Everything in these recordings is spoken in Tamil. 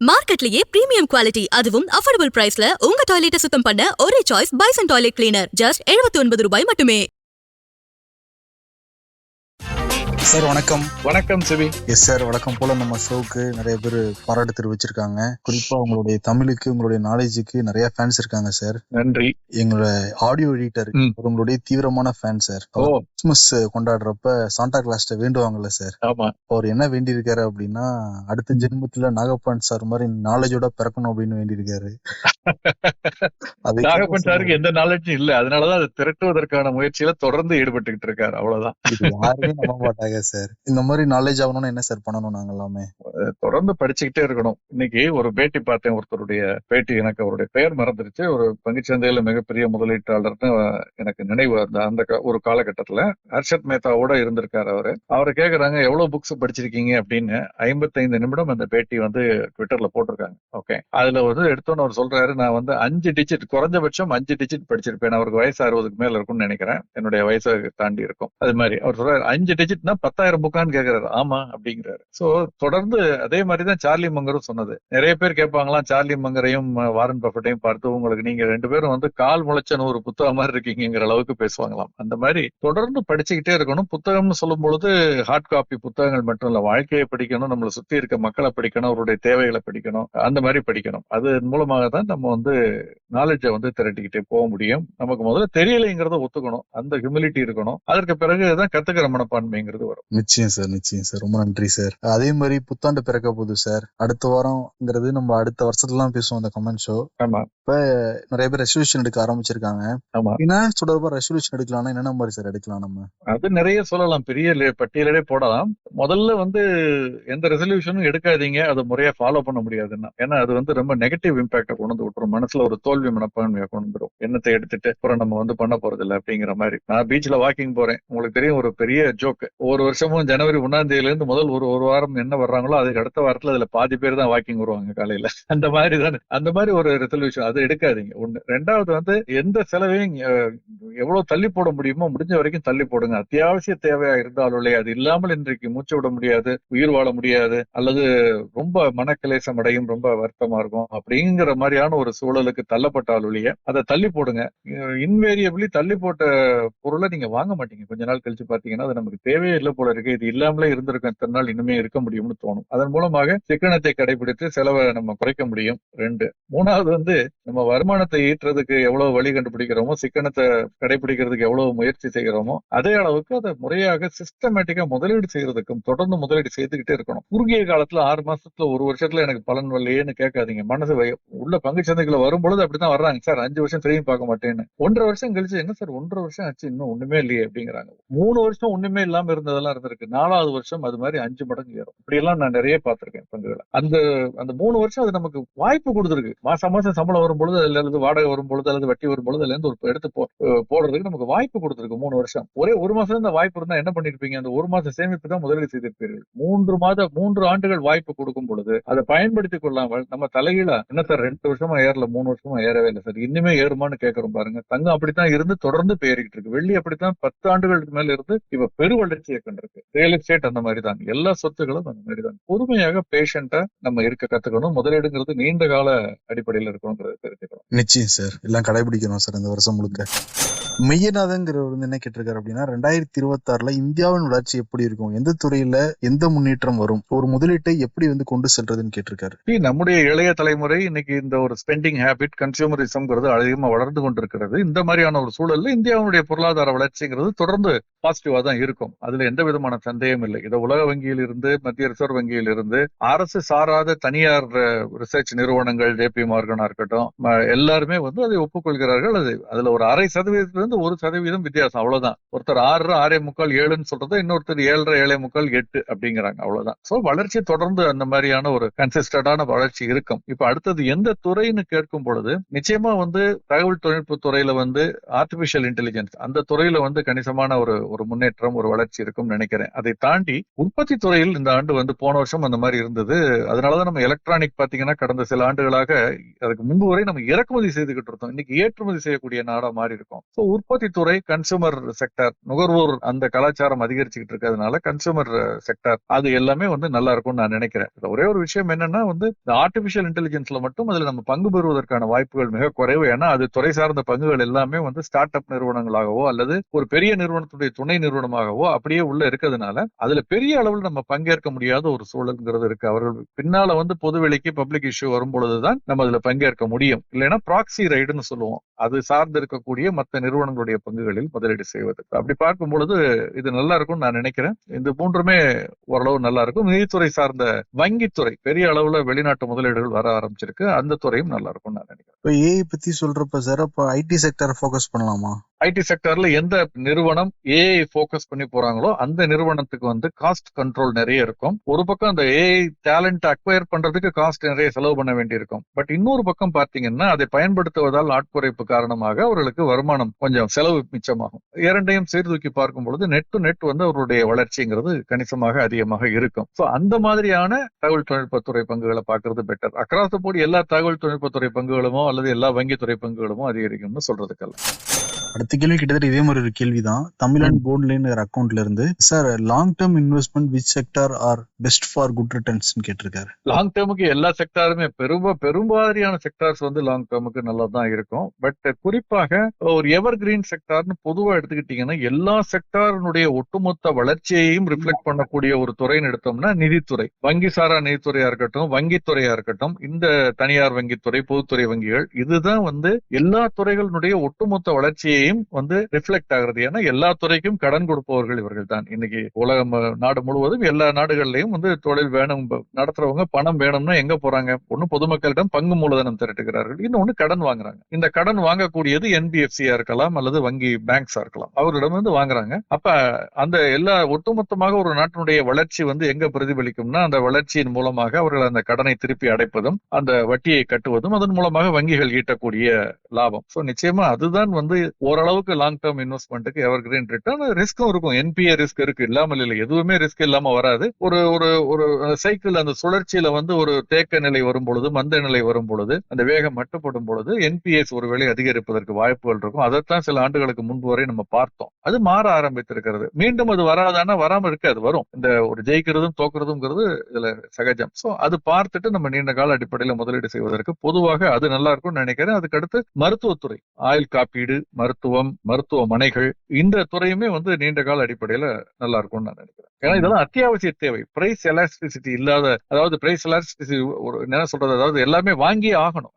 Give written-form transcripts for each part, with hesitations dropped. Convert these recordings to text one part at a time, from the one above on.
மார்க்கெட்லயே பிரீமியம் குவாலிட்டி அதுவும் அஃபோர்டபுள் பிரைஸ்ல உங்க டாய்லெட்டை சுத்தம் பண்ண ஒரே choice bison toilet cleaner. Just 79 ரூபாய் மட்டுமே. சார் வணக்கம். வணக்கம் சிவி. எஸ் சார், வணக்கம் போல நம்ம ஷோக்கு நிறைய பேர் பாராட்டு தெரிவிச்சிருக்காங்க. குறிப்பா உங்களுடைய தமிழுக்கு, உங்களுடைய நாலேஜுக்கு நிறைய ஃபேன்ஸ் இருக்காங்க சார். நன்றி. எங்களோட ஆடியோ எடிட்டர் உங்களுடைய தீவிரமான ஃபேன் சார். கிறிஸ்துமஸ் கொண்டாடுறப்ப சாண்டா கிளாஸ்ட வேண்டுவாங்கல்ல சார். ஆமா. அவர் என்ன வேண்டி இருக்காரு அப்படின்னா, அடுத்த ஜென்மத்துல நாகப்பன் சார் மாதிரி நாலேஜோட பிறக்கணும் அப்படின்னு வேண்டி இருக்காரு. நாகப்பன் சாருக்கு எந்த நாலேஜும் இல்ல, அதனாலதான் அதை திரட்டுவதற்கான முயற்சியில தொடர்ந்து ஈடுபட்டுக்கிட்டு இருக்காரு. அவ்வளவுதான். யாருமே நம்ப மாட்டாங்க சார். இந்த மாதிரி நாலேஜ் ஆகணும்னா என்ன சார் பண்ணணும்? நாங்க எல்லாமே தொடர்ந்து படிச்சுக்கிட்டே இருக்கணும். இன்னைக்கு ஒரு பேட்டி பார்த்தேன், ஒருத்தருடைய பேட்டி. எனக்கு அவருடைய பெயர் மறந்துருச்சு. ஒரு பங்குச்சந்தையில மிகப்பெரிய முதலீட்டாளர்னு எனக்கு நினைவு. அந்த ஒரு காலகட்டத்துல ஹர்ஷத் மேத்தாவோட இருந்திருக்காரு அவரு. அவரை கேக்குறாங்க, எவ்வளவு புக்ஸ் படிச்சிருக்கீங்க அப்படின்னு. 55 நிமிடம் அந்த பேட்டி வந்து ட்விட்டர்ல போட்டிருக்காங்க. ஓகே, அதுல வந்து எடுத்தோன்னு அவர் சொல்றாரு, நான் வந்து 5 டிஜிட், குறைஞ்சபட்சம் 5 டிஜிட் படிச்சிருப்பேன். அவருக்கு வயசு 60க்கு மேல இருக்கும்னு நினைக்கிறேன். என்னுடைய வயசை தாண்டி இருக்கும். அது மாதிரி அவர் சொல்றாரு, 5 டிஜிட்னா 10,000 புக்கான்னு கேக்குறாரு. ஆமா அப்படிங்கிறாரு. சோ தொடர்ந்து அதே மாதிரிதான் சார்லி மங்கரும் சொன்னது. நிறைய பேர் கேட்பாங்களாம், சார்லி மங்கரையும் வாரன் பஃபட்டையும் பார்த்து, உங்களுக்கு நீங்க 2 பேரும் வந்து கால் முளைச்ச 100 புத்தகம் மாதிரி இருக்கீங்கிற அளவுக்கு பேசுவாங்களாம். அந்த மாதிரி தொடர்ந்து படிச்சுக்கிட்டே இருக்கணும். புத்தகம்னு சொல்லும் பொழுது ஹார்ட் காப்பி புத்தகங்கள் மட்டும் இல்ல, வாழ்க்கையை படிக்கணும், நம்மளை சுத்தி இருக்க மக்களை படிக்கணும், அவருடைய தேவைகளை படிக்கணும், அந்த மாதிரி படிக்கணும். அது மூலமாக தான் நம்ம வந்து நாலேஜை வந்து திரட்டிக்கிட்டே போக முடியும். நமக்கு முதல்ல தெரியலைங்கிறத ஒத்துக்கணும், அந்த ஹியூமிலிட்டி இருக்கணும். அதற்கு பிறகுதான் கத்துக்கிற மனப்பான்மைங்கிறது வரும். நிச்சயம் சார், நிச்சயம் சார். ரொம்ப நன்றி சார். அதே மாதிரி புத்தாண்டு பிறக்க போகுது சார். அடுத்த வாரம்ங்கிறது நம்ம அடுத்த வருஷத்துலாம் பேசுவோம் அந்த கமெண்ட் ஷோ. ஆமா. இப்ப நிறைய பேர் ரெசல்யூஷன் எடுக்க ஆரம்பிச்சிருக்காங்க. ஆமா. ஃபினான்ஸ் தொடர்பா ரெசல்யூஷன் எடுக்கலாம்னா என்னென்ன மாதிரி சார் எடுக்கலாம்? நம்ம அது நிறைய சொல்லலாம், பெரிய பட்டியலே போடலாம். முதல்ல வந்து எந்த ரெசல்யூஷனும் எடுக்காதீங்க, அதை முறையா ஃபாலோ பண்ண முடியாதுன்னா. ஏன்னா அது வந்து ரொம்ப நெகட்டிவ் இம்பாக்ட கொண்டு வந்து விட்டுரும். மனசுல ஒரு தோல்வி மனப்பான்மையை கொண்டு வந்துடும். எண்ணத்தை எடுத்துட்டு அப்புறம் நம்ம வந்து பண்ண போறது இல்லை அப்படிங்கிற மாதிரி. நான் பீச்ல வாக்கிங் போறேன். உங்களுக்கு தெரியும், ஒரு பெரிய ஜோக். ஒவ்வொரு வருஷமும் ஜனவரி 1ஆம் தேதியில இருந்து முதல் ஒரு வாரம் என்ன வர்றாங்களோ அதுக்கு அடுத்த வாரத்துல அதுல பாதி பேர் தான் வாக்கிங் வருவாங்க காலையில. அந்த மாதிரி தானே, அந்த மாதிரி ஒரு ரெசல்யூஷன் அதை எடுக்காதீங்க. ஒண்ணு. ரெண்டாவது வந்து எந்த செலவையும் எவ்வளவு தள்ளி போட முடியுமோ முடிஞ்ச வரைக்கும் தள்ளி போடுங்க. அத்தியாவசிய தேவையா இருந்தாலும் அது இல்லாமல் இன்றைக்கு மூச்சு விட முடியாது, உயிர் வாழ முடியாது, அல்லது ரொம்ப மனக்கிலேசம் அடையும், ரொம்ப வருத்தமா இருக்கும் அப்படிங்கிற மாதிரியான ஒரு சூழலுக்கு தள்ளப்பட்டாலுடைய அதை தள்ளி போடுங்க. இன்வேரியபிளி தள்ளி போட்ட பொருளை நீங்க வாங்க மாட்டீங்க. கொஞ்ச நாள் கழிச்சு பாத்தீங்கன்னா அது நமக்கு தேவையே இல்லை போல இருக்கு, இது இல்லாமலே இருந்திருக்கும் இத்தனை நாள், இனிமே இருக்க முடியும்னு தோணும். அதன் மூலமாக சிக்கனத்தை கடைபிடித்து செலவை நம்ம குறைக்க முடியும். 2. மூணாவது வந்து நம்ம வருமானத்தை ஈட்டுறதுக்கு எவ்வளவு வழி கண்டுபிடிக்கிறோமோ, சிக்கனத்தை கடைபிடிக்கிறதுக்கு எவ்வளவு முயற்சி செய்கிறோமோ, அதே அளவுக்கு அதை முறையாக சிஸ்டமேட்டிக்கா முதலீடு செய்யறதுக்கும் தொடர்ந்து முதலீடு செய்துகிட்டே இருக்கணும். குறுகிய காலத்துல 6 மாசத்துல 1 வருஷத்துல எனக்கு பலன் வரலையேன்னு கேட்காதீங்க. மனசு உள்ள பங்கு சந்தைகளை வரும்பொழுது அப்படித்தான் வர்றாங்க. சார் 5 வருஷம் திரும்பி பார்க்க மாட்டேன்னு. 1.5 வருஷம் கழிச்சு, என்ன சார் 1.5 வருஷம் ஆச்சு இன்னும் ஒண்ணுமே இல்லையே அப்படிங்கிறாங்க. 3 வருஷம் ஒண்ணுமே இல்லாம இருந்ததெல்லாம் இருந்திருக்கு. 4வது வருஷம் அது மாதிரி 5 மடங்கு ஏறும். இப்படி எல்லாம் நான் நிறைய பார்த்திருக்கேன் பங்குகளை. அந்த 3 வருஷம் அது நமக்கு வாய்ப்பு கொடுத்துருக்கு. மாசம் சம்பளம் வரும்பொழுது, அதுல இருந்து வாடகை வரும்பொழுது, அல்லது வட்டி வரும்பொழுது அதுல இருந்து ஒரு எடுத்து போடுறதுக்கு நமக்கு வாய்ப்பு கொடுத்துருக்கு 3 வருஷம். ஒரே 1 மாசம் இந்த வாய்ப்பு இருந்தா என்ன பண்ணிருப்பீங்க? அந்த 1 மாசம் சேமிப்பு தான் முதலீடு செய்திருப்பீர்கள். 3 ஆண்டுகள் வாய்ப்பு கொடுக்கும் பொழுது அதை பயன்படுத்திக் கொள்ளாமல் நம்ம தலைகீழ, என்ன சார் 2 வருஷமா ஏறல, 3 வருஷமா ஏறவே இல்லை சார், இனிமே ஏறுமான்னு கேட்கறோம் பாருங்க. தங்கம் அப்படித்தான் இருந்து தொடர்ந்து ஏறிக்கிட்டு இருக்கு. வெள்ளி அப்படித்தான் 10 ஆண்டுகளுக்கு மேல இருந்து இப்ப பெரு வளர்ச்சியை கண்டிருக்கு. ரியல் எஸ்டேட் அந்த மாதிரி தான், எல்லா சொத்துக்களும் அந்த மாதிரி தான். பொறுமையாக பேஷண்டா நம்ம இருக்க கத்துக்கணும். முதலீடுங்கிறது நீண்ட கால அடிப்படையில் இருக்கணும்ன்றது தெரிஞ்சுக்கணும். நிச்சயம் சார், எல்லாம் கடைபிடிக்கணும் சார் இந்த வருஷம் முழுக்க. மெய்யநாதங்கிறவர் வந்து என்ன கேட்டிருக்காரு அப்படின்னா, 2026 இந்தியாவின் வளர்ச்சி எப்படி இருக்கும், எந்த துறையில எந்த முன்னேற்றம் வரும், ஒரு முதலீட்டை எப்படி வந்து கொண்டு செல்றதுன்னு கேட்டிருக்காரு. நம்முடைய இளைய தலைமுறை இன்னைக்கு இந்த ஒரு ஸ்பெண்டிங் ஹேபிட், கன்சியூமரிசம்ங்கிறது அதிகமா வளர்ந்து கொண்டிருக்கிறது. இந்த மாதிரியான ஒரு சூழல்ல இந்தியாவுடைய பொருளாதார வளர்ச்சிங்கிறது தொடர்ந்து பாசிட்டிவா தான் இருக்கும். அதுல எந்த விதமான சந்தேகம் இல்லை. இதை உலக வங்கியில் இருந்து, மத்திய ரிசர்வ் வங்கியில் இருந்து, அரசு சாராத தனியார் ரிசர்ச் நிறுவனங்கள், ஜேபி மார்கனா இருக்கட்டும், எல்லாருமே வந்து அதை ஒப்புக்கொள்கிறார்கள். அதுல ஒரு 0.5% 1% வித்தியாசம், அவ்வளவுதான். ஒருத்தர் 6, 6.25, 7ன்னு சொல்றது, இன்னொருத்தர் 7.5, 7.25, 8 அப்படிங்கிறாங்க, அவ்வளவுதான். சோ வளர்ச்சி தொடர்ந்து அந்த மாதிரியான ஒரு கன்சிஸ்டன்டான வளர்ச்சி இருக்கும். இப்ப அடுத்தது எந்த துறைன்னு ஏன்னு கேட்கும் பொழுது நிச்சயமா வந்து தகவல் தொழில்நுட்ப துறையில வந்து ஆர்டிபிஷியல் இன்டெலிஜென்ஸ் அந்த துறையில வந்து கணிசமான ஒரு முன்னேற்றம் ஒரு வளர்ச்சி இருக்கும் நினைக்கிறேன். அதை தாண்டி உற்பத்தி துறையில் இந்த ஆண்டு வந்து போன வருஷம் அந்த மாதிரி இருந்தது. அதனாலதான் நம்ம எலக்ட்ரானிக் பாத்தீங்கன்னா கடந்த சில ஆண்டுகளாக அதுக்கு முன்பு வரை நம்ம இறக்குமதி செய்துகிட்டு இருந்தோம். இன்னைக்கு ஏற்றுமதி செய்யக்கூடிய நாடா மாறி இருக்கும். உற்பத்தி துறை கன்சூமர் செக்டர் நுகர்வோர் அந்த கலாச்சாரம் அதிகரிச்சுக்கிட்டு இருக்கிறதுனால கன்சூமர் செக்டர் அது எல்லாமே வந்து நல்லா இருக்கும்னு நான் நினைக்கிறேன். ஒரே ஒரு விஷயம் என்னன்னா வந்து இந்த ஆர்டிபிஷியல் இன்டெலிஜென்ஸ்ல மட்டும் அதுல நம்ம பங்கு பெறுவதற்கான வாய்ப்புகள் மிக குறைவு. ஏன்னா அது துறை சார்ந்த பங்குகள் எல்லாமே வந்து ஸ்டார்ட் அப் நிறுவனங்களாகவோ அல்லது ஒரு பெரிய நிறுவனத்துடைய துணை நிறுவனமாகவோ அப்படியே உள்ள இருக்கிறதுனால அதுல பெரிய அளவில் நம்ம பங்கேற்க முடியாத ஒரு சூழல்ங்கிறது இருக்கு. அவர்கள் பின்னால வந்து பொதுவெளிக்கு பப்ளிக் இஷ்யூ வரும் பொழுதுதான் நம்ம அதுல பங்கேற்க முடியும். இல்லைன்னா ப்ராக்சி ரைடுன்னு சொல்லுவோம். அது சார்ந்து இருக்கக்கூடிய மற்ற நிறுவனங்களுடைய பங்குகளில் முதலீடு செய்வது. அப்படி பார்க்கும் பொழுது இது நல்லா இருக்கும்னு நான் நினைக்கிறேன். இந்த மூன்றுமே ஓரளவு நல்லா இருக்கும். நிதித்துறை சார்ந்த வங்கித்துறை பெரிய அளவுல வெளிநாட்டு முதலீடுகள் வர ஆரம்பிச்சிருக்கு. அந்த துறையும் நல்லா இருக்கும்னு நான் நினைக்கிறேன். இப்போ ஏஐ பத்தி சொல்றப்ப சார், அப்ப ஐடி செக்டரை ஃபோக்கஸ் பண்ணலாமா? ஐடி செக்டர்ல எந்த நிறுவனம் ஏஐ போக்கஸ் பண்ணி போறாங்களோ அந்த நிறுவனத்துக்கு வந்து காஸ்ட் கண்ட்ரோல் நிறைய இருக்கும். ஒரு பக்கம் அந்த ஏஐ டேலண்ட் அக்வயர் பண்றதுக்கு காஸ்ட் நிறைய செலவு பண்ண வேண்டியிருக்கும். பட் இன்னொரு பக்கம் பார்த்தீங்கன்னா அதை பயன்படுத்துவதால் ஆட்குறைப்பு காரணமாக அவர்களுக்கு வருமானம் கொஞ்சம் செலவு மிச்சமாகும். இரண்டையும் சீர்தூக்கி பார்க்கும் பொழுது நெட் டு நெட் வந்து அவருடைய வளர்ச்சிங்கிறது கணிசமாக அதிகமாக இருக்கும். ஸோ அந்த மாதிரியான தகவல் தொழில்நுட்பத்துறை பங்குகளை பார்க்கறது பெட்டர். அக்ராஸ் த போர்டு எல்லா தகவல் தொழில்நுட்பத்துறை பங்குகளுமோ அல்லது எல்லா வங்கித்துறை பங்குகளுமோ அதிகரிக்கும்னு சொல்றதுக்கல்ல. அடுத்த கேள்வி கிட்டத்தட்ட இதே மாதிரி ஒரு கேள்விதான். தமிழ்நாடு போர்ட்லைன் அக்கௌண்ட்ல இருந்து sir, long term investment which sector are best for good returns கேட்டிருக்காரு. லாங் டேர்முக்கு எல்லா செக்டாருமே பெரும்பாலான செக்டார்ஸ் வந்து லாங் டேர்முக்கு நல்லா தான் இருக்கும். பட் குறிப்பாக ஒரு எவர் கிரீன் செக்டார்னு பொதுவா எடுத்துக்கிட்டீங்கன்னா எல்லா செக்டாரினுடைய ஒட்டுமொத்த வளர்ச்சியையும் ரிஃப்ளெக்ட் பண்ணக்கூடிய ஒரு துறைன்னு எடுத்தோம்னா நிதித்துறை, வங்கி சாரா நிதித்துறையா இருக்கட்டும், வங்கித்துறையா இருக்கட்டும், இந்த தனியார் வங்கித்துறை, பொதுத்துறை வங்கிகள், இதுதான் வந்து எல்லா துறைகளினுடைய ஒட்டுமொத்த வளர்ச்சியையும் வந்து ரிஃப்ளெக்ட் ஆகிறது. ஏன்னா எல்லா துறைக்கும் கடன் கொடுப்பவர்கள் இவர்கள் தான். இன்னைக்கு உலகம் நாடு முழுவதும் எல்லா நாடுகள்லயும் வந்து தொழில் வேணும் நடத்துறவங்க பணம் வேணும்னா எங்க போறாங்க? ஒண்ணு பொதுமக்களிடம் பங்கு மூலதனம் திரட்டுகிறார்கள், இன்னொன்னு கடன் வாங்குறாங்க. இந்த கடன் வாங்கக்கூடியது என்பிஎஃப்சியா இருக்கலாம் அல்லது வங்கி பேங்க்ஸா இருக்கலாம், அவர்களிடம் வந்து வாங்குறாங்க. அப்ப அந்த எல்லா ஒட்டுமொத்தமாக ஒரு நாட்டினுடைய வளர்ச்சி வந்து எங்க பிரதிபலிக்கும்னா அந்த வளர்ச்சியின் மூலமாக அவர்கள் அந்த கடனை திருப்பி அடைப்பதும் அந்த வட்டியை கட்டுவதும் அதன் மூலமாக வங்கிகள் ஈட்டக்கூடிய லாபம். சோ நிச்சயமா அதுதான் வந்து ஓரளவுக்கு லாங் டேர்ம் இன்வெஸ்ட்மெண்ட்டுக்கு எவர் கிரீன் ரிட்டர்ன். ரிஸ்க்கும் இருக்கும், என்பிஏ ரிஸ்க் இருக்கு, இல்லாமல் இல்லை, எதுவுமே ரிஸ்க் இல்லாம வராது. ஒரு ஒரு ஒரு சைக்கிள் அந்த சுழற்சியில வந்து ஒரு தேக்க நிலை வரும் பொழுது, மந்த நிலை வரும் பொழுது, அந்த வேகம் மட்டுப்படும் பொழுது என்பிஎஸ் ஒருவேளை அதிகரிப்பதற்கு வாய்ப்புகள் இருக்கும். அதைத்தான் சில ஆண்டுகளுக்கு முன்பு வரை நம்ம பார்த்தோம். அது மாற ஆரம்பித்திருக்கிறது. மீண்டும் அது வராதானா? வராம இருக்கு, அது வரும். இந்த ஒரு ஜெயிக்கிறதும் தோக்குறதுங்கிறது இதுல சகஜம். சோ அது பார்த்துட்டு நம்ம நீண்ட கால அடிப்படையில முதலீடு செய்வதற்கு பொதுவாக அது நல்லா இருக்கும்னு நினைக்கிறேன். அதுக்கு அடுத்து மருத்துவத்துறை, ஆயுள் காப்பீடு, மருத்துவம், மருத்துவமனைகள், இந்த துறையுமே வந்து நீண்ட கால அடிப்படையில நல்லா இருக்கும்னு நான் நினைக்கிறேன். ஏன்னா இதெல்லாம் அத்தியாவசிய தேவை. பிரைஸ் எலாஸ்டிசிட்டி இல்லாத, அதாவது பிரைஸ் எலாஸ்டிசிட்டி என்ன சொல்றது, அதாவது எல்லாமே வாங்கியே ஆகணும்.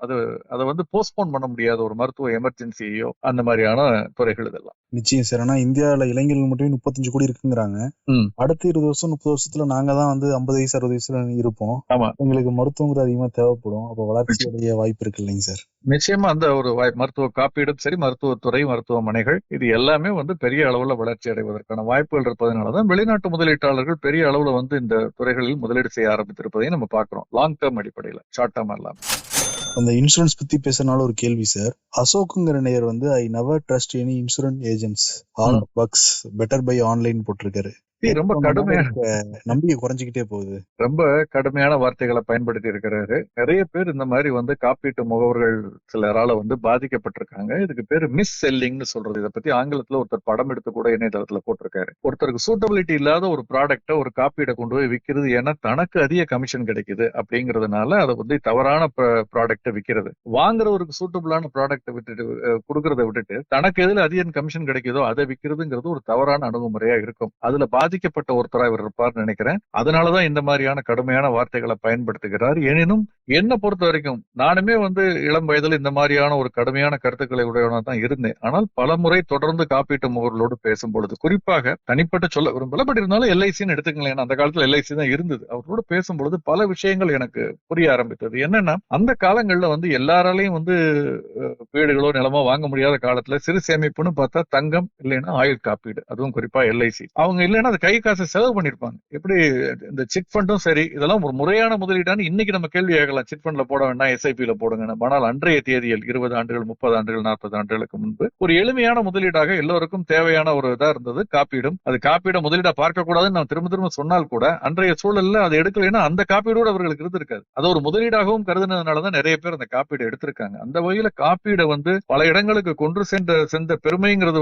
அதை வந்து போஸ்ட்போன் பண்ண முடியாத ஒரு மருத்துவ எமர்ஜென்சியோ அந்த மாதிரியான துறைகள் இதெல்லாம். நிச்சயம் சார். ஆனா இந்தியாவில இளைஞர்கள் மட்டும் 35 கோடி இருக்குங்கிறாங்க. அடுத்த 20 வருஷம் 30 வருஷத்துல நாங்க தான் வந்து 50 வயசு 60 வயசுல இருப்போம். ஆமா, உங்களுக்கு மருத்துவங்கிறது அதிகமா தேவைப்படும். அப்ப வளர்ச்சியுடைய வாய்ப்பு இருக்கு இல்லைங்க சார்? நிச்சயமா அந்த ஒரு மருத்துவ காப்பீடும் சரி, மருத்துவத்துறை, மருத்துவமனைகள், இது எல்லாமே வந்து பெரிய அளவுல வளர்ச்சி அடைவதற்கான வாய்ப்புகள் இருப்பதனாலதான் வெளிநாட்டு முதலீட்டாளர்கள் பெரிய அளவுல வந்து இந்த துறைகளில் முதலீடு செய்ய ஆரம்பித்திருப்பதையும் நம்ம பார்க்கிறோம். லாங் டேர்ம் அடிப்படையில, ஷார்ட் டேர்ம் இல்லாம. அந்த இன்சூரன்ஸ் பத்தி பேசுறதுனால ஒரு கேள்வி சார். அசோக்குங்கிற நேயர் வந்து I never trust any insurance agents, all bucks better buy online போட்டிருக்காரு. ரொம்ப கடுமையான நம்பிக்கை குறைஞ்சிக்கிட்டே போகுது. ரொம்ப கடுமையான வார்த்தைகளை பயன்படுத்தி இருக்கிறாரு. நிறைய பேர் இந்த மாதிரி வந்து காப்பீட்டு முகவர்கள் சிலரால வந்து பாதிக்கப்பட்டிருக்காங்க. இதுக்கு பேரு மிஸ் செல்லிங்னு சொல்றது. இதை பத்தி ஆங்கிலத்துல ஒருத்தர் படம் எடுத்து கூட இணையதளத்துல போட்டிருக்காரு. ஒருத்தருக்கு சூட்டபிலிட்டி இல்லாத ஒரு ப்ராடக்ட, ஒரு காப்பீடை கொண்டு போய் விற்கிறது. ஏன்னா தனக்கு அதிக கமிஷன் கிடைக்குது அப்படிங்கறதுனால அதை வந்து தவறான ப்ராடக்ட விற்கிறது. வாங்குறவருக்கு சூட்டபிளான ப்ராடக்ட விட்டுட்டு கொடுக்கறத விட்டுட்டு தனக்கு எதுல அதிக கமிஷன் கிடைக்குதோ அதை விற்கிறதுங்கிறது ஒரு தவறான அணுகுமுறையா இருக்கும். அதுல பாதிக்கப்பட்ட ஒருத்தரா இவர் இருப்பார்னு நினைக்கிறேன். அதனாலதான் இந்த மாதிரியான கடுமையான வார்த்தைகளை பயன்படுத்துகிறார். எனினும் என்ன பொறுத்த வரைக்கும் நானுமே வந்து இளம் வயதில் இந்த மாதிரியான ஒரு கடுமையான கருத்துக்களை உடையவனா தான் இருந்தேன். ஆனால் பல முறை தொடர்ந்து காப்பீட்டு முகவர்களோடு பேசும் பொழுது, குறிப்பாக தனிப்பட்ட சொல்ல விரும்பல, பட் இருந்தாலும் எல்ஐசின்னு எடுத்துக்கலாம், அந்த காலத்துல எல்ஐசி தான் இருந்தது. அவர்களோட பேசும்பொழுது பல விஷயங்கள் எனக்கு புரிய ஆரம்பித்தது. என்னன்னா அந்த காலங்கள்ல வந்து எல்லாராலையும் வந்து வீடுகளோ நிலமோ வாங்க முடியாத காலத்துல சிறு சேமிப்புன்னு பார்த்தா தங்கம், இல்லைன்னா ஆயுள் காப்பீடு, அதுவும் குறிப்பா எல்ஐசி. அவங்க இல்லைன்னா கை காசை செலவு பண்ணிருப்பாங்க. எப்படி இந்த சிட் ஃபண்டும் சரி, இதெல்லாம் ஒரு முறையான முதலீடான்னு இன்னைக்கு நம்ம கேள்வி கேட்கலாம். சிட் ஃபண்ட்ல போட வேண்டாம், எஸ்ஐபியில போடுங்க. ஆனால் அன்றைய தேதியில் 20 ஆண்டுகள் 30 ஆண்டுகள் 40 ஆண்டுகளுக்கு முன்பு ஒரு எளிமையான முதலீடாக எல்லோருக்கும் தேவையான ஒரு இதா இருந்தது காப்பீடும். அது காப்பீட முதலீடா பார்க்க கூடாதுன்னு நான் திரும்ப திரும்ப சொன்னால் கூட அன்றைய சூழல்ல அது எடுக்கலைன்னா அந்த காப்பீடோடு அவர்களுக்கு இருந்திருக்காது. அது ஒரு முதலீடாகவும் கருதுனதுனாலதான் நிறைய பேர் அந்த காப்பீடு எடுத்திருக்காங்க. அந்த வகையில காப்பீடை பல இடங்களுக்கு கொண்டு சென்ற பெருமைங்கிறது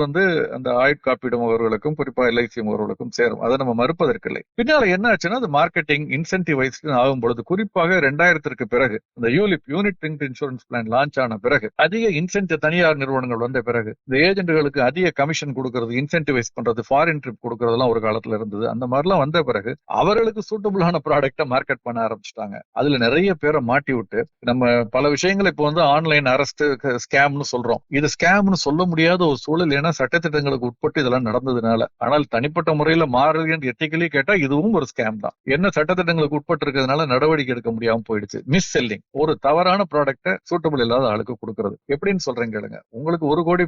அந்த ஆயுட்காப்பீடும் அவர்களுக்கும் குறிப்பா எல்ஐசி அவர்களுக்கும் சேரும். அதை நம்ம மறுப்பதற்கில்லை. பின்னால என்ன ஆச்சுன்னா அது மார்க்கெட்டிங் இன்சென்டிவைஸ்டு ஆகும் பொழுது, குறிப்பாக 2000க்கு பிறகு இந்த unit linked insurance plan launch ஆன பிறகு, அதிக இன்சென்டிவ் தனியார் நிறுவனங்கள் வந்த பிறகு, இந்த ஏஜென்ட்களுக்கு அதிக கமிஷன் கொடுக்கறது, இன்சென்டிவைஸ் பண்றது, ஃபாரின் ட்ரிப் கொடுக்கறதெல்லாம் ஒரு காலத்துல இருந்தது. அந்த மாதிரிலாம் வந்த பிறகு அவர்களுக்கு சூட்டபிளான ப்ராடக்டை மார்க்கெட் பண்ண ஆரம்பிச்சிட்டாங்க. அதுல நிறைய பேரை மாட்டி விட்டு நம்ம பல விஷயங்களை இப்போ ஆன்லைன் அரெஸ்ட் ஸ்கேம்னு சொல்றோம். இது ஸ்கேம்னு சொல்ல முடியாத ஒரு சூழல். ஏன்னா சட்டத்திட்டங்களுக்கு உட்பட்டு இதெல்லாம் நடந்ததுனால. ஆனால் தனிப்பட்ட முறையில மாறல் என்று எத்திக்கலி கேட்டா இதுவும் ஒரு ஸ்கேம் தான். என்ன சட்டத்திட்டங்களுக்கு உட்பட்டு இருக்கிறதுனால நடவடிக்கை எடுக்க முடியாம போயிடுச்சு. மிஸ் செல்லிங், ஒரு தவறான ப்ராடக்ட்டை சூட்டபிள் இல்லாத ஆளுக்கு கொடுக்கறது. எப்படின்னு சொல்றேன் கேளுங்க. உங்களுக்கு 1 கோடி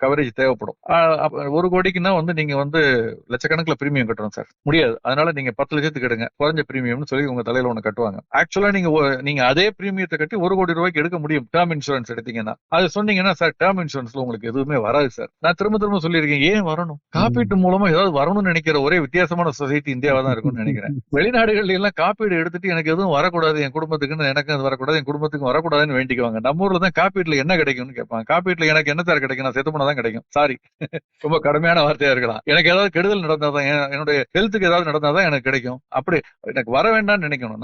கவரேஜ் தேவைப்படும். 1 கோடிக்குன்னா நீங்க லட்சக்கணக்கில் பிரீமியம் கட்டணும் சார். முடியாது. அதனால நீங்க 10 லட்சத்துக்கு எடுங்க, குறைஞ்ச பிரீமியம்னு சொல்லி உங்க தலையில ஒண்ணு கட்டுவாங்க. ஆக்சுவலா நீங்க அதே பிரீமியத்தை கட்டி 1 கோடி ரூபாய்க்கு எடுக்க முடியும். டேர்ம் இன்சூரன்ஸ் எடுத்தீங்கன்னா அது சொன்னீங்கன்னா, சார் டேர்ம் இன்சூரன்ஸ்ல உங்களுக்கு எதுவுமே வராது சார். நான் திரும்ப சொல்லியிருக்கேன், ஏன் வரணும்? காப்பீட்டு மூலமா ஏதாவது வரணும்னு நினைக்கிற ஒரே வித்தியாசமான சொசைட்டி இந்தியாவா தான் இருக்கும்னு நினைக்கிறேன். வெளிநாடுகள்ல எல்லாம் காப்பீடு எடுத்துட்டு எனக்கு எதுவும் வரக்கூடாது, என் குடும்பத்துக்குன்னு எனக்கு அது வரக்கூடாது, என் குடும்பத்துக்கு வரக்கூடாதுன்னு வேண்டிக்குவாங்க. நம்ம ஊர்ல தான் காப்பீட்டுல என்ன கிடைக்கும்னு கேட்பாங்க. காப்பீட்டுல எனக்கு என்ன சார் கிடைக்கும்? நான் செத்து போனா தான் கிடைக்கும். சாரி, ரொம்ப கடுமையான வார்த்தையா இருக்கலாம். எனக்கு ஏதாவது கெடுதல் நடந்தாதான், என்னுடைய ஹெல்த்துக்கு ஏதாவது நடந்தாதான் எனக்கு கிடைக்கும். அப்படி எனக்கு வர வேண்டாம்னு நினைக்கணும்.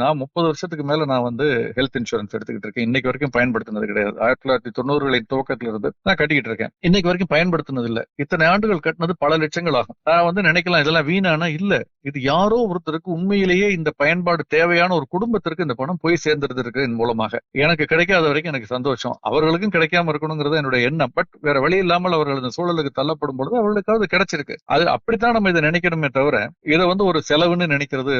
நான் 30 வருஷத்துக்கு மேல நான் ஹெல்த் இன்சூரன்ஸ் எடுத்துக்கிட்டு இருக்கேன். இன்னைக்கு வரைக்கும் பயன்படுத்தினது கிடையாது. 1990களின் துவக்கத்துல இருந்து நான் கட்டிக்கிட்டு இருக்கேன். இன்னைக்கு வரைக்கும் பயன்படுத்தினது இல்ல. இத்தனை ஆண்டுகள் கட்டினது பல லட்சங்கள் ஆகும். நான் நினைக்கலாம் இதெல்லாம் வீணானா, இல்ல, இது யாரோ ஒருத்தருக்கு உண்மையிலேயே இந்த பயன்பாடு தேவையான ஒரு குடும்பத்திற்கு இந்த பணம் போய் சேர்ந்துருது இருக்கு மூலமாக. எனக்கு கிடைக்காத வரைக்கும் எனக்கு சந்தோஷம். அவர்களுக்கும் கிடைக்காம இருக்கணுங்கிறது என்னுடைய எண்ணம். பட் வேற வழி இல்லாமல் அவர்கள் இந்த சூழலுக்கு தள்ளப்படும் பொழுது அவர்களுக்காவது கிடைச்சிருக்கு. அது அப்படித்தான் நம்ம இதை நினைக்கணுமே தவிர, இதை ஒரு செலவுன்னு நினைக்கிறது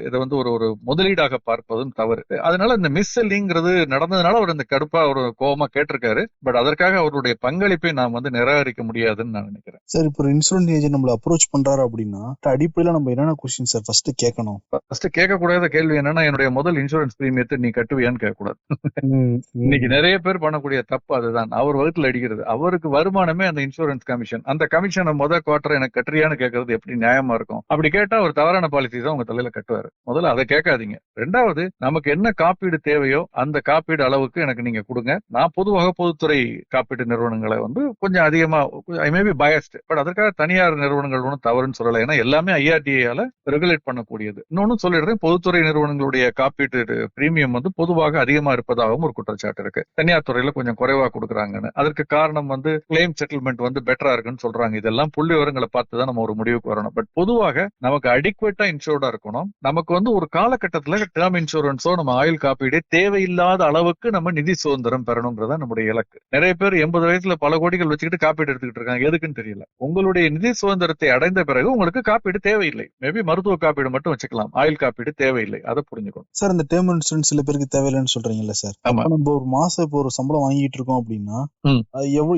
இதை ஒரு முதலீடாக பார்ப்பதும் தவறு. அதனால இந்த மிஸ் செல்லிங்கிறது நடந்ததுனால அவர் இந்த கடுப்பா ஒரு கோபமா கேட்டிருக்காரு. பட் அதற்காக அவருடைய பங்களிப்பை நாம் நிராகரிக்க முடியாதுன்னு நான் நினைக்கிறேன். சார், இப்போ இன்சூரன்ஸ் ஏஜென்ட் நம்மள அப்ரோச் பண்றாரு அப்படின்னா அடிப்படையில நம்ம என்னென்ன கொஸ்டின் சார் ஃபர்ஸ்ட் கேட்கணும்? ஃபர்ஸ்ட் கேட்கக்கூடாத கேள்வி என்னன்னா, என்னுடைய முதல் இன்சூரன்ஸ் பிரீமியத்தை நீ கட்டுவியான்னு கேட்கக்கூடாது. இன்னைக்கு நிறைய பேர் பண்ணக்கூடிய தப்பு அதுதான். அவர் வகுத்துல அடிக்கிறது. அவருக்கு வருமானமே அந்த இன்சூரன்ஸ் கமிஷன். அந்த கமிஷனை குவார்டர் எனக்கு கட்டுறியான்னு கேட்கறது எப்படி நியாயமா இருக்கும்? அப்படி கேட்டா ஒரு தவறான பாலிசி தான் உங்க தலையில கட்டுவாரு. முதல்ல அதை கேட்காதீங்க. ரெண்டாவது, நமக்கு என்ன காப்பீடு தேவையோ அந்த காப்பீடு அளவுக்கு எனக்கு நீங்க கொடுங்க. நான் பொதுவாக பொதுத்துறை காப்பீட்டு நிறுவனங்களை கொஞ்சம் அதிகமா, ஐ மே பி பயஸ்ட், பட் அதற்காக தனியார் நிறுவனங்கள் ஒன்றும் தவறுன்னு சொல்லலை. ஏன்னா எல்லாமே ஐஆர்டிஏயால ரெகுலேட் பண்ணக்கூடியது. இன்னொன்னு சொல்லிடுறேன், பொதுத்துறை நிறுவனங்களுடைய காப்பீட்டு பிரீமியம் பொதுவாக அதிகமா இருப்பதாகவும் ஒரு குற்றச்சாட்டு இருக்கு. தனியார் துறையில கொஞ்சம் குறைவா கொடுக்குறாங்கன்னு. அதற்கு காரணம் கிளைம் செட்டில்மெண்ட் பெட்டரா இருக்குன்னு சொல்றாங்க. இதெல்லாம் புள்ளி விவரங்களை பார்த்து தான் நம்ம ஒரு முடிவுக்கு வரணும். பட் பொதுவாக நமக்கு அடிக்வேட்டா இன்சூர்டா இருக்கணும். நமக்கு ஒரு காலகட்டத்துல டேர்ம் இன்சூரன்ஸோ நம்ம ஆயுள் காப்பீடு தேவையில்லாத அளவுக்கு நம்ம நிதி சுதந்திரம் பெறணுங்கிறதா நம்முடைய இலக்கு. நிறைய பேர் 80 வயசுல பல கோடிகள் வச்சுக்கிட்டு காப்பீடு எடுத்துக்கிட்டு இருக்காங்க. எதுக்குன்னு தெரியல. உங்களுடைய நிதி சுதந்திரத்தை அடைந்த பிறகு உங்களுக்கு காப்பீடு தேவையில்லை. மேபி மருத்துவ காப்பீடு மட்டும் வச்சுக்கலாம். ஆயுள் காப்பீடு தேவையில்லை. அதை புரிஞ்சுக்கணும் சார். இந்த டேர்ம் இன்சூரன்ஸ் சில பேருக்கு தேவையில்லைன்னு சொல்றீங்கல்ல சார். நம்ம ஒரு மாசம் இப்போ ஒரு சம்பளம் வாங்கிட்டு இருக்கோம் அப்படின்னா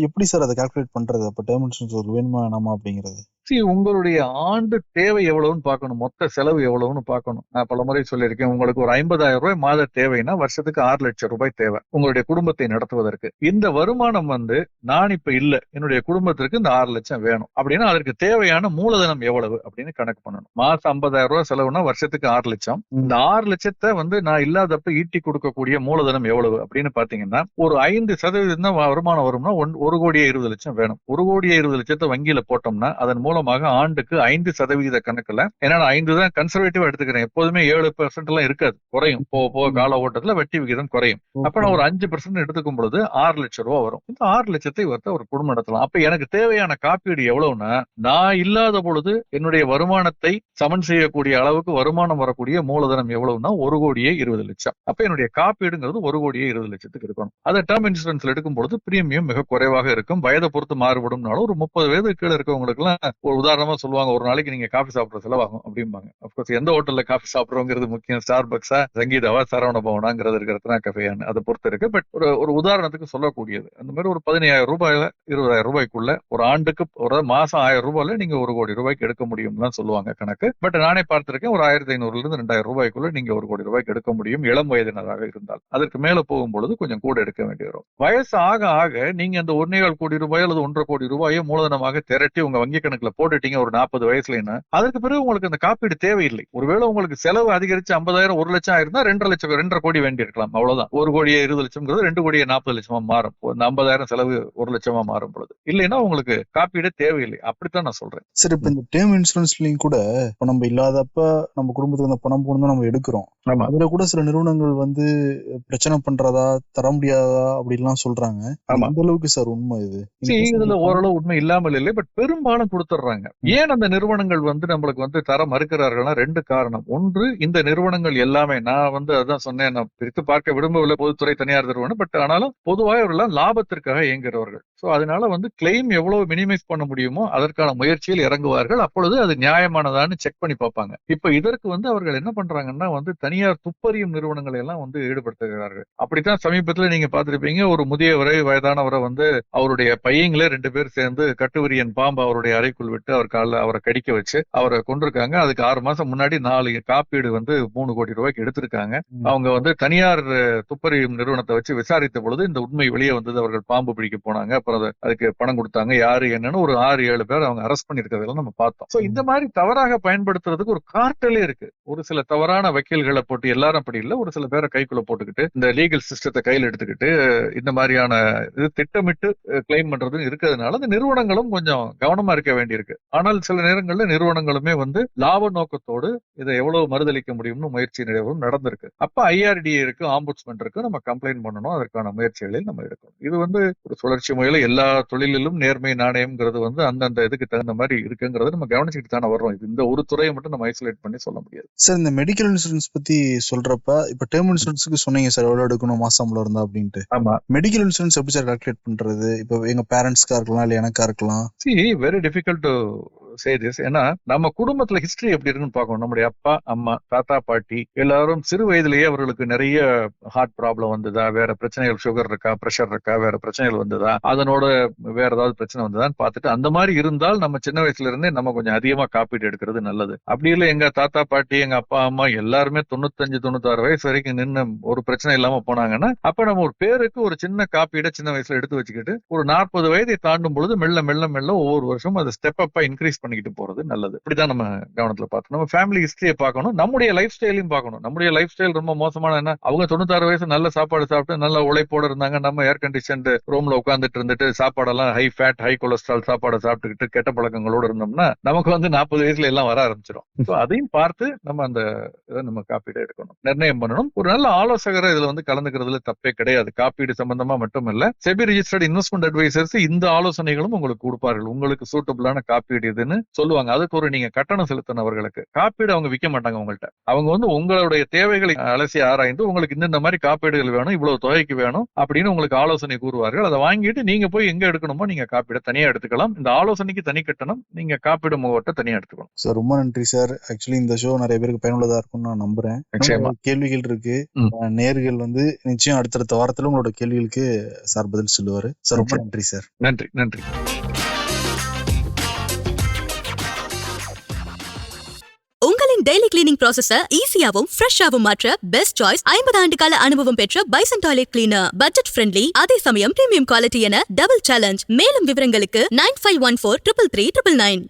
எப்படி சார் அதை கால்குலேட் பண்றது? அப்ப டேர்ம் இன்சூரன்ஸ் ஒரு வேணுமா வேணாமா அப்படிங்கிறது? உங்களுடைய ஆண்டு தேவை எவ்வளவுன்னு பார்க்கணும். மொத்த செலவு எவ்வளவுன்னு பார்க்கணும். நான் பல முறை சொல்லியிருக்கேன், உங்களுக்கு ஒரு 50,000 ரூபாய் மாத தேவைன்னா வருஷத்துக்கு 6 லட்சம் ரூபாய் தேவை உங்களுடைய குடும்பத்தை நடத்துவதற்கு. இந்த வருமானம் நான் இப்ப இல்ல, என்னுடைய குடும்பத்திற்கு இந்த 6 லட்சம் வேணும் அப்படின்னா அதற்கு தேவையான மூலதனம் எவ்வளவு அப்படின்னு கணக்கு பண்ணணும். மாசம் 50,000 ரூபாய் செலவுனா வருஷத்துக்கு 6 லட்சம். இந்த 6 லட்சத்தை நான் இல்லாதப்ப ஈட்டி கொடுக்கக்கூடிய மூலதனம் எவ்வளவு அப்படின்னு பாத்தீங்கன்னா ஒரு 5% தான் வருமானம் வரும்னா 1,20,20,00,000 வேணும். 1,20,20,00,000 வங்கியில போட்டோம்னா அதன் மூலமாக ஆண்டுக்கு 5% கணக்குல, ஏன்னா 5 தான் கன்சர்வேட்டிவா எடுத்துக்கிறேன். எப்போதுமே 7% எல்லாம் இருக்காது, குறையும். போக கால ஓட்டத்துல வட்டி விகிதம் குறையும். அப்ப நான் ஒரு 5% எடுத்துக்கும் பொழுது 6 லட்சம் ரூபாய் வரும். இந்த 6 லட்சத்தை ஒரு குடும்பம் நடத்தலாம். அப்ப எனக்கு தேவையான காப்பீடு எவ்வளவுன்னா, நான் இல்லாத பொழுது என்னுடைய வருமானத்தை சமன் செய்யக்கூடிய அளவுக்கு வருமானம் வரக்கூடிய மூலதனம் எவ்வளவுன்னா 1,20,20,00,000. அப்ப என்னுடைய காப்பீடுங்கிறது 1,20,20,00,000 இருக்கணும். அதை டேர்ம் இன்சூரன்ஸ்ல எடுக்கும் பொழுது பிரீமியம் மிக குறைவாக இருக்கும். வயதை பொறுத்து மாறுபடும்னாலும் ஒரு 30 வயது கீழே இருக்கவங்களுக்கு எல்லாம் ஒரு உதாரணமா சொல்லுவாங்க, ஒரு நாளைக்கு நீங்க காஃபி சாப்பிட்ற செலவாகும் அப்படிம்பாங்க. அப்கோர்ஸ் எந்த ஹோட்டல்ல காஃபி சாப்பிட்றோங்கிறது முக்கியம், ஸ்டார்பக்ஸா, சங்கீதாவா, சரவண பவனாங்கிறது இருக்கிறதுனா கஃபேன்னு அதை பொறுத்து இருக்கு. பட் ஒரு உதாரணத்துக்கு சொல்லக்கூடியது அந்த மாதிரி ஒரு 15,000 ரூபாயில 20,000 ரூபாய்க்குள்ள ஒரு ஆண்டுக்கு ஒரு மாசம் 1000 ரூபாயில நீங்க 1 கோடி ரூபாய்க்கு எடுக்க முடியும்னு சொல்லுவாங்க கணக்கு. பட் நானே பார்த்திருக்கேன், ஒரு 1500 இருந்து 2000 ரூபாய்க்குள்ள நீங்க 1 கோடி ரூபாய்க்கு எடுக்க முடியும் இளம் வயதினராக இருந்தால். அதற்கு மேல போகும்பொழுது கொஞ்சம் கூட எடுக்க வேண்டி வரும். வயசு ஆக ஆக நீங்க அந்த 1,4 கோடி ரூபாய் அல்லது 1,5 கோடி ரூபாயோ மூலதனமாக திரட்டி உங்க வங்கி கணக்குல போட்டுட்டீங்க ஒரு 40 வயசுலன்னா, அதற்கு பிறகு உங்களுக்கு அந்த காப்பீடு தேவையில்லை. ஒருவேளை உங்களுக்கு செலவு அதிகரிச்சு 50,000 1 லட்சம் ஆயிருந்தா 2,50,000 கோடி வேண்டி இருக்கலாம், அவ்வளவுதான். 1 கோடியே 20 லட்சம்ங்கிறது 2 கோடியே 40 லட்சமா மாறும். இந்த 50,000 செலவு 1 லட்சமா மாறும் பொழுது. இல்லைன்னா உங்களுக்கு காப்பீடு தேவையில்லை. அப்படித்தான் நான் சொல்றேன். சரி, இப்ப இந்த டேர்ம் இன்சூரன்ஸ்லயும் கூட இப்ப நம்ம இல்லாதப்ப நம்ம குடும்பத்துக்கு அந்த பணம் போகணும் நம்ம எடுக்கிறோம். அதுல கூட சில நிறுவனங்கள் வந்து பிரச்சனை பண்றதா, தர முடியாதா அப்படிலாம் சொல்றாங்க. அந்த அளவுக்கு சார் உண்மை இது? இதுல ஓரளவு உண்மை இல்லாமல் இல்லை, பட் பெரும்பாலும் கொடுத்துடுறாங்க. ஏன் அந்த நிறுவனங்கள் வந்து நம்மளுக்கு வந்து தர மறுக்கிறார்கள்னா 2 காரணம். ஒன்று, இந்த நிறுவனங்கள் எல்லாமே நான் அதான் சொன்னேன், நான் பிரித்து பார்க்க விரும்பவில்லை பொதுத்துறை தனியார் நிறுவனம். பட் ஆனாலும் பொதுவாக இவர்கள் லாபத்திற்காக இயங்குகிறவர்கள். சோ அதனால வந்து கிளைம் எவ்வளவு மினிமைஸ் பண்ண முடியுமோ அதற்கான முயற்சியில் இறங்குவார்கள். அப்பொழுது அது நியாயமானதான்னு செக் பண்ணி பார்ப்பாங்க. இப்ப இதற்கு வந்து அவர்கள் என்ன பண்றாங்கன்னா வந்து தனியார் துப்பறியும் நிறுவனங்களை எல்லாம் வந்து ஈடுபடுத்துகிறார்கள். அப்படித்தான் சமீபத்துல நீங்க பார்த்திருப்பீங்க, ஒரு முதியவரை, வயதானவரை வந்து அவருடைய பையங்களே 2 பேர் சேர்ந்து கட்டுவிரியன் பாம்பு அவருடைய அறைக்குள் விட்டு அவரை கடிக்க வச்சு அவரை கொண்டிருக்காங்க. அதுக்கு 6 மாசம் முன்னாடி 4 காப்பீடு வந்து 3 கோடி ரூபாய்க்கு எடுத்திருக்காங்க. அவங்க வந்து தனியார் துப்பறியும் நிறுவனத்தை வச்சு விசாரித்த பொழுது இந்த உண்மை வெளியே வந்தது. அவர்கள் பாம்பு பிடிக்க போனாங்க, அப்புறம் அதுக்கு பணம் கொடுத்தாங்க, யாரு என்னன்னு ஒரு 6-7 பேர் அவங்க அரெஸ்ட் பண்ணிருக்கிறதெல்லாம் நம்ம பார்த்தோம். சோ இந்த மாதிரி தவறாக பயன்படுத்துறதுக்கு ஒரு கார்ட்டலே இருக்கு. ஒரு சில தவறான வக்கீல்களை போட்டு, எல்லாரும் அப்படி இல்ல, ஒரு சில பேரை கைக்குள்ள போட்டுக்கிட்டு இந்த லீகல் சிஸ்டத்தை கையில் எடுத்துக்கிட்டு இந்த மாதிரியான இது திட்டமிட்டு கிளைம் பண்றது இருக்கிறதுனால அந்த நிறுவனங்களும் கொஞ்சம் கவனமா இருக்க வேண்டியிருக்கு. ஆனால் சில நேரங்கள்ல நிறுவனங்களுமே வந்து லாப நோக்கத்தோடு இதை எவ்வளவு மறுதளிக்க முடியும்னு முயற்சி நடந்திருக்கு. அப்ப IRDA இருக்கு, ஆம்புட்ஸ்மன் இருக்கு, நம்ம கம்ப்ளைண்ட் பண்ணணும், அதற்கான முயற்சிகளில் நம்ம எடுக்கணும். இது வந்து ஒரு சுழற்சி முறையில எல்லா தொழிலிலும் நேர்மை நாணயம்ங்கிறது வந்து அந்தந்த இதுக்கு தகுந்த மாதிரி இருக்குங்கிறது நம்ம கவனிச்சுட்டு தானே வர்றோம். இது இந்த ஒரு துறையை மட்டும் நம்ம ஐசோலேட் பண்ணி சொல்ல முடியாது. சார், இந்த மெடிக்கல் இன்சூரன்ஸ் பத்தி சொல்றப்ப இப்ப டேர்ம் இன்சூரன்ஸுக்கு சொன்னீங்க சார் எவ்வளவு எடுக்கணும் மாசம்ல இருந்தா அப்படின்ட்டு. ஆமா, மெடிக்கல் இன்சூரன்ஸ் எப்படி சார் கால்குலேட் பண்றது? இப்ப எங்க பேரண்ட்ஸ்க்கா இருக்கலாம், இல்ல எனக்கா இருக்கலாம். Very difficult to say this. ஏன்னா நம்ம குடும்பத்துல ஹிஸ்டரி எப்படி இருக்குன்னு பார்க்கணும். நம்முடைய அப்பா, அம்மா, தாத்தா, பாட்டி எல்லாரும் சிறு வயதிலேயே அவர்களுக்கு நிறைய ஹார்ட் ப்ராப்ளம் வந்ததா, வேற பிரச்சனைகள், சுகர் இருக்கா, பிரஷர் இருக்கா, வேற பிரச்சனைகள் வந்ததா, அதனோட வேற ஏதாவது பிரச்சனை வந்ததான்னு பார்த்துட்டு அந்த மாதிரி இருந்தால் நம்ம சின்ன வயசுல இருந்தே நம்ம கொஞ்சம் அதிகமா காப்பீடு எடுக்கிறது நல்லது. அப்படி இல்லை, எங்க தாத்தா, பாட்டி, எங்க அப்பா, அம்மா எல்லாருமே 95-96 வயசு வரைக்கும் நின்று ஒரு பிரச்சனை இல்லாம போனாங்கன்னா அப்ப நம்ம ஒரு பேருக்கு ஒரு சின்ன காப்பீடை சின்ன வயசுல எடுத்து வச்சுக்கிட்டு ஒரு 40 வயதை தாண்டும் பொழுது மெல்ல மெல்ல மெல்ல ஒவ்வொரு வருஷமும் அதை ஸ்டெப் அப்பா இன்க்ரீஸ் பண்ணிக்கிட்டு போறது நல்லது. இப்படிதான் நம்ம கவனத்துல பார்த்தோம். நம்ம ஃபேமிலி ஹிஸ்டரியை பார்க்கணும், நம்முடைய லைஃப் ஸ்டைலையும் பார்க்கணும். நம்முடைய லைஃப் ஸ்டைல் ரொம்ப மோசமான என்ன, அவங்க 96 வயசு நல்ல சாப்பாடு சாப்பிட்டு நல்ல உழைப்போட இருந்தாங்க, நம்ம ஏர் கண்டிஷன் ரூம்ல உட்கார்ந்துட்டு இருந்துட்டு சாப்பாடெல்லாம் ஹை ஃபேட் ஹை கொலஸ்ட்ரால் சாப்பாடை சாப்பிட்டுக்கிட்டு கெட்ட பழக்கங்களோட இருந்தோம்னா நமக்கு வந்து 40 வயசுல எல்லாம் வர ஆரம்பிச்சிடும். அதையும் பார்த்து நம்ம அந்த இதை நம்ம காப்பீடு எடுக்கணும், நிர்ணயம் பண்ணணும். ஒரு நல்ல ஆலோசகரை இதுல வந்து கலந்துக்கிறதுல தப்பே கிடையாது. காப்பீடு சம்பந்தமா மட்டும் இல்ல, செபி ரிஜிஸ்டர்ட் இன்வெஸ்ட்மெண்ட் அட்வைசர்ஸ் இந்த ஆலோசனைகளும் உங்களுக்கு கொடுப்பார்கள். உங்களுக்கு சூட்டபிளான காப்பீடு இதுன்னு சொல்லுவாங்க. அதுக்கு ஒரு நீங்க கட்டணம் செலுத்தினவர்களுக்கு காப்பீடு அவங்க விற்க மாட்டாங்க உங்கள்கிட்ட. அவங்க வந்து உங்களுடைய தேவைகளை அலசி ஆராய்ந்து உங்களுக்கு இந்த மாதிரி காப்பீடுகள் வேணும், இவ்வளவு தொகைக்கு வேணும் அப்படின்னு உங்களுக்கு ஆலோசனை கூறுவார்கள். அதை வாங்கிட்டு நீங்க போய் எங்க எடுக்கணுமோ நீங்க காப்பீடு தனியா எடுத்துக்கலாம். இந்த ஆலோசனைக்கு தனி கட்டணம், நீங்க காப்பீடு முகவட்ட தனியா எடுத்துக்கணும். சார், ரொம்ப நன்றி சார். ஆக்சுவலி இந்த ஷோ நிறைய பேருக்கு பயனுள்ளதா இருக்கும்னு நான் நம்புறேன். கேள்விகள் இருக்கு, நேர்கள் வந்து நிச்சயம் அடுத்தடுத்த வாரத்துல உங்களோட கேள்விகளுக்கு சார் பதில் சொல்லுவாரு. சார், ரொம்ப நன்றி சார். நன்றி நன்றி. உங்களின் டெய்லி கிளீனிங் ப்ராசஸ ஈஸியாவும் ஃப்ரெஷ்ஷாவும் மாற்ற பெஸ்ட் சாய்ஸ் 50 ஆண்டு கால அனுபவம் பெற்ற bison toilet cleaner. Budget friendly, அதே சமயம் பிரீமியம் குவாலிட்டி என டபுள் சேலஞ்ச். மேலும் விவரங்களுக்கு 9514 33399.